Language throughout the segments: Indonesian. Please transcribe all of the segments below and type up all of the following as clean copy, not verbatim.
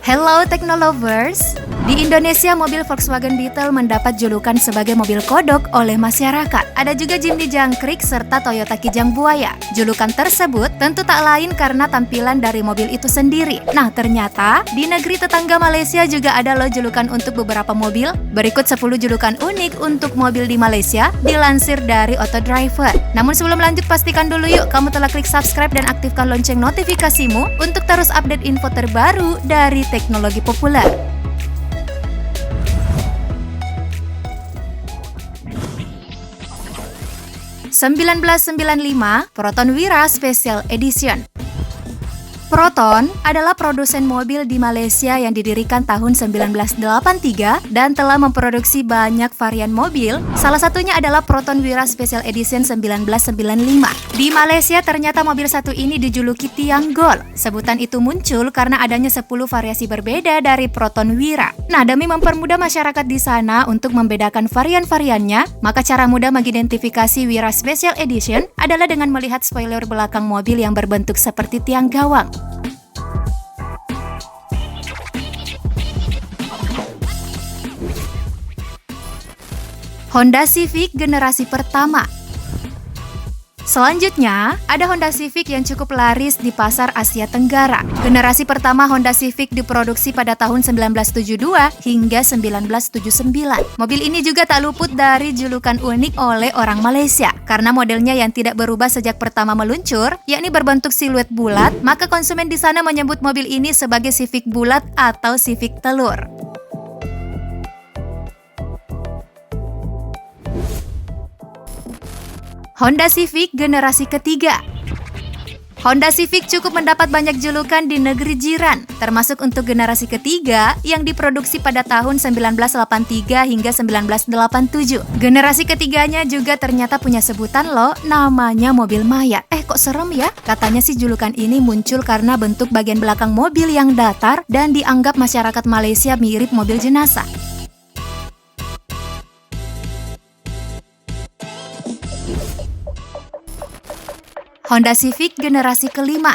Hello Technolovers! Di Indonesia, mobil Volkswagen Beetle mendapat julukan sebagai mobil kodok oleh masyarakat. Ada juga Jimny Jangkrik serta Toyota Kijang Buaya. Julukan tersebut tentu tak lain karena tampilan dari mobil itu sendiri. Nah, ternyata di negeri tetangga Malaysia juga ada loh julukan untuk beberapa mobil. Berikut 10 julukan unik untuk mobil di Malaysia dilansir dari Autodriver. Namun sebelum lanjut, pastikan dulu yuk kamu telah klik subscribe dan aktifkan lonceng notifikasimu untuk terus update info terbaru dari teknologi populer. 1995 Proton Wira Special Edition. Proton adalah produsen mobil di Malaysia yang didirikan tahun 1983 dan telah memproduksi banyak varian mobil. Salah satunya adalah Proton Wira Special Edition 1995. Di Malaysia ternyata mobil satu ini dijuluki Tiang Gold. Sebutan itu muncul karena adanya 10 variasi berbeda dari Proton Wira. Nah, demi mempermudah masyarakat di sana untuk membedakan varian-variannya, maka cara mudah mengidentifikasi Wira Special Edition adalah dengan melihat spoiler belakang mobil yang berbentuk seperti tiang gawang. Honda Civic generasi pertama. Selanjutnya, ada Honda Civic yang cukup laris di pasar Asia Tenggara. Generasi pertama Honda Civic diproduksi pada tahun 1972 hingga 1979. Mobil ini juga tak luput dari julukan unik oleh orang Malaysia. Karena modelnya yang tidak berubah sejak pertama meluncur, yakni berbentuk siluet bulat, maka konsumen di sana menyebut mobil ini sebagai Civic bulat atau Civic telur. Honda Civic generasi ketiga. Honda Civic cukup mendapat banyak julukan di negeri jiran, termasuk untuk generasi ketiga yang diproduksi pada tahun 1983 hingga 1987. Generasi ketiganya juga ternyata punya sebutan loh, namanya mobil mayat. Kok serem ya? Katanya sih julukan ini muncul karena bentuk bagian belakang mobil yang datar dan dianggap masyarakat Malaysia mirip mobil jenazah. Honda Civic generasi kelima.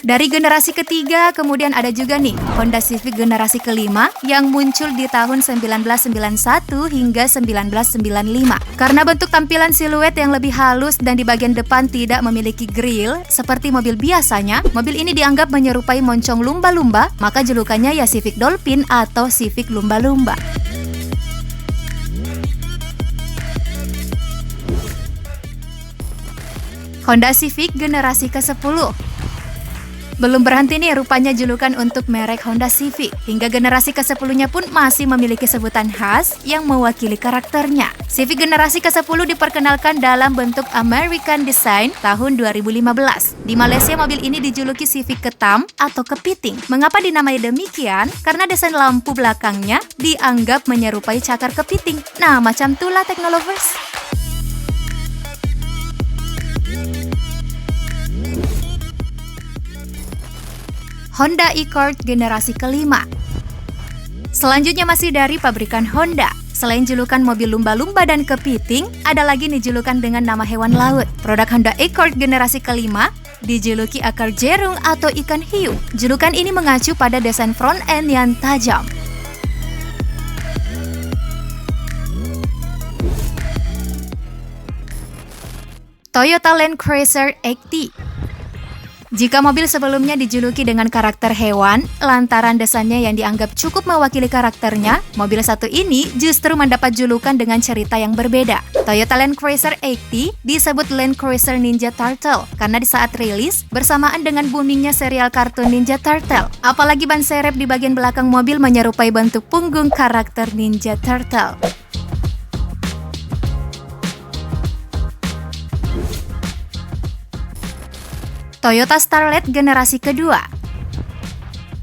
Dari generasi ketiga, kemudian ada juga nih Honda Civic generasi kelima yang muncul di tahun 1991 hingga 1995. Karena bentuk tampilan siluet yang lebih halus dan di bagian depan tidak memiliki grill seperti mobil biasanya, mobil ini dianggap menyerupai moncong lumba-lumba, maka julukannya ya Civic Dolphin atau Civic Lumba-Lumba. Honda Civic generasi ke-10. Belum berhenti nih rupanya julukan untuk merek Honda Civic. Hingga generasi ke-10-nya pun masih memiliki sebutan khas yang mewakili karakternya. Civic generasi ke-10 diperkenalkan dalam bentuk American Design tahun 2015. Di Malaysia mobil ini dijuluki Civic Ketam atau Kepiting. Mengapa dinamai demikian? Karena desain lampu belakangnya dianggap menyerupai cakar kepiting. Nah, macam itulah Technolovers. Honda Accord generasi kelima. Selanjutnya masih dari pabrikan Honda. Selain julukan mobil lumba-lumba dan kepiting, ada lagi nih julukan dengan nama hewan laut. Produk Honda Accord generasi kelima dijuluki akar jerung atau ikan hiu. Julukan ini mengacu pada desain front end yang tajam. Toyota Land Cruiser XT. Jika mobil sebelumnya dijuluki dengan karakter hewan, lantaran desainnya yang dianggap cukup mewakili karakternya, mobil satu ini justru mendapat julukan dengan cerita yang berbeda. Toyota Land Cruiser XT disebut Land Cruiser Ninja Turtle karena di saat rilis bersamaan dengan boomingnya serial kartun Ninja Turtle. Apalagi ban serep di bagian belakang mobil menyerupai bentuk punggung karakter Ninja Turtle. Toyota Starlet generasi kedua.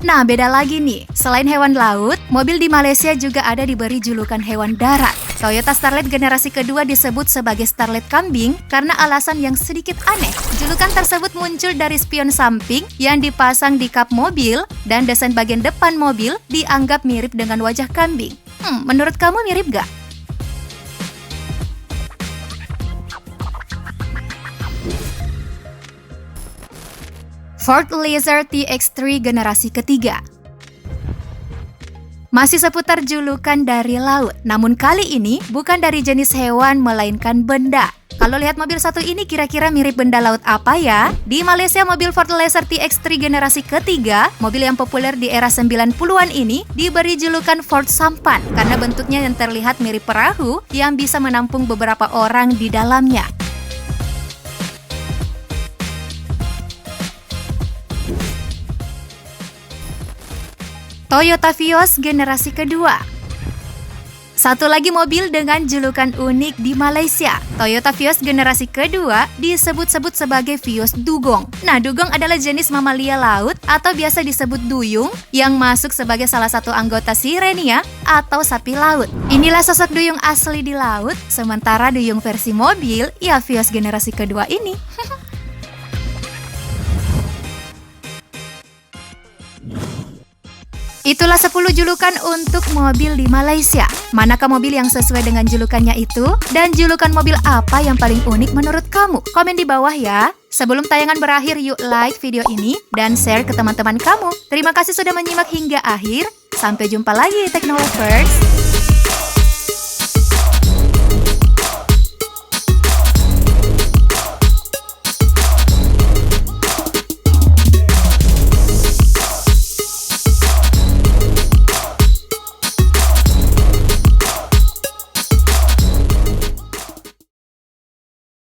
Nah, beda lagi nih. Selain hewan laut, mobil di Malaysia juga ada diberi julukan hewan darat. Toyota Starlet generasi kedua disebut sebagai Starlet kambing karena alasan yang sedikit aneh. Julukan tersebut muncul dari spion samping yang dipasang di kap mobil dan desain bagian depan mobil dianggap mirip dengan wajah kambing. Menurut kamu mirip gak? Ford Laser TX3 generasi ketiga. Masih seputar julukan dari laut, namun kali ini bukan dari jenis hewan melainkan benda. Kalau lihat mobil satu ini kira-kira mirip benda laut apa ya? Di Malaysia, mobil Ford Laser TX3 generasi ketiga, mobil yang populer di era 90-an ini, diberi julukan Ford Sampan karena bentuknya yang terlihat mirip perahu yang bisa menampung beberapa orang di dalamnya. Toyota Vios generasi kedua. Satu lagi mobil dengan julukan unik di Malaysia. Toyota Vios generasi kedua disebut-sebut sebagai Vios dugong. Nah, dugong adalah jenis mamalia laut atau biasa disebut duyung yang masuk sebagai salah satu anggota Sirenia atau sapi laut. Inilah sosok duyung asli di laut, sementara duyung versi mobil, ya Vios generasi kedua ini. Itulah 10 julukan untuk mobil di Malaysia. Manakah mobil yang sesuai dengan julukannya itu? Dan julukan mobil apa yang paling unik menurut kamu? Komen di bawah ya. Sebelum tayangan berakhir, yuk like video ini dan share ke teman-teman kamu. Terima kasih sudah menyimak hingga akhir. Sampai jumpa lagi, Teknolovers.